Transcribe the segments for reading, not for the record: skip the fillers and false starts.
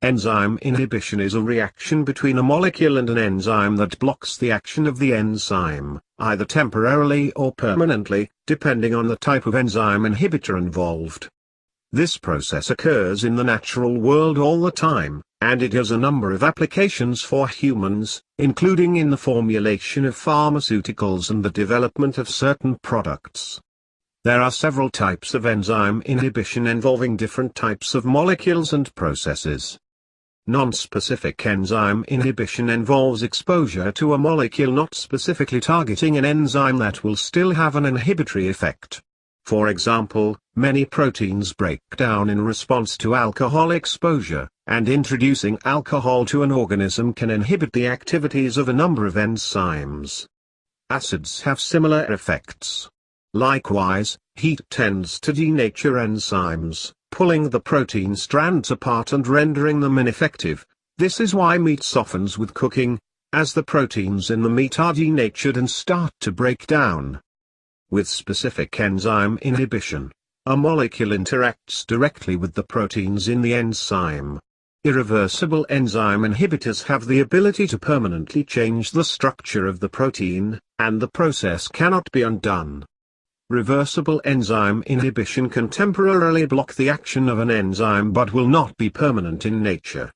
Enzyme inhibition is a reaction between a molecule and an enzyme that blocks the action of the enzyme, either temporarily or permanently, depending on the type of enzyme inhibitor involved. This process occurs in the natural world all the time, and it has a number of applications for humans, including in the formulation of pharmaceuticals and the development of certain products. There are several types of enzyme inhibition involving different types of molecules and processes. Nonspecific enzyme inhibition involves exposure to a molecule not specifically targeting an enzyme that will still have an inhibitory effect. For example, many proteins break down in response to alcohol exposure, and introducing alcohol to an organism can inhibit the activities of a number of enzymes. Acids have similar effects. Likewise, heat tends to denature enzymes, pulling the protein strands apart and rendering them ineffective. This is why meat softens with cooking, as the proteins in the meat are denatured and start to break down. With specific enzyme inhibition, a molecule interacts directly with the proteins in the enzyme. Irreversible enzyme inhibitors have the ability to permanently change the structure of the protein, and the process cannot be undone. Reversible enzyme inhibition can temporarily block the action of an enzyme but will not be permanent in nature.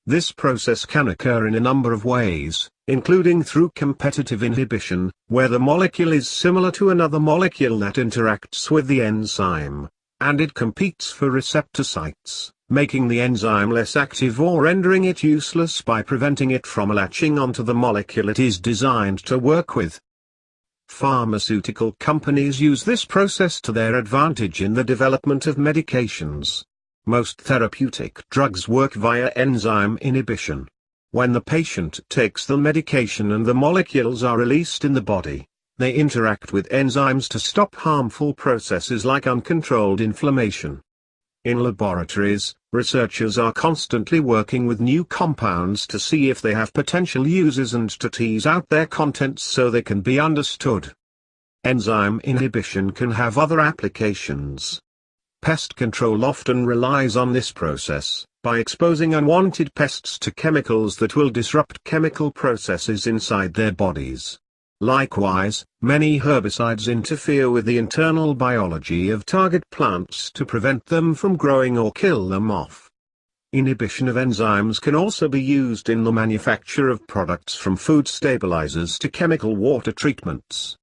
This process can occur in a number of ways, including through competitive inhibition, where the molecule is similar to another molecule that interacts with the enzyme, and it competes for receptor sites, making the enzyme less active or rendering it useless by preventing it from latching onto the molecule it is designed to work with. Pharmaceutical companies use this process to their advantage in the development of medications. Most therapeutic drugs work via enzyme inhibition. When the patient takes the medication and the molecules are released in the body, they interact with enzymes to stop harmful processes like uncontrolled inflammation. In laboratories, researchers are constantly working with new compounds to see if they have potential uses and to tease out their contents so they can be understood. Enzyme inhibition can have other applications. Pest control often relies on this process, by exposing unwanted pests to chemicals that will disrupt chemical processes inside their bodies. Likewise, many herbicides interfere with the internal biology of target plants to prevent them from growing or kill them off. Inhibition of enzymes can also be used in the manufacture of products from food stabilizers to chemical water treatments.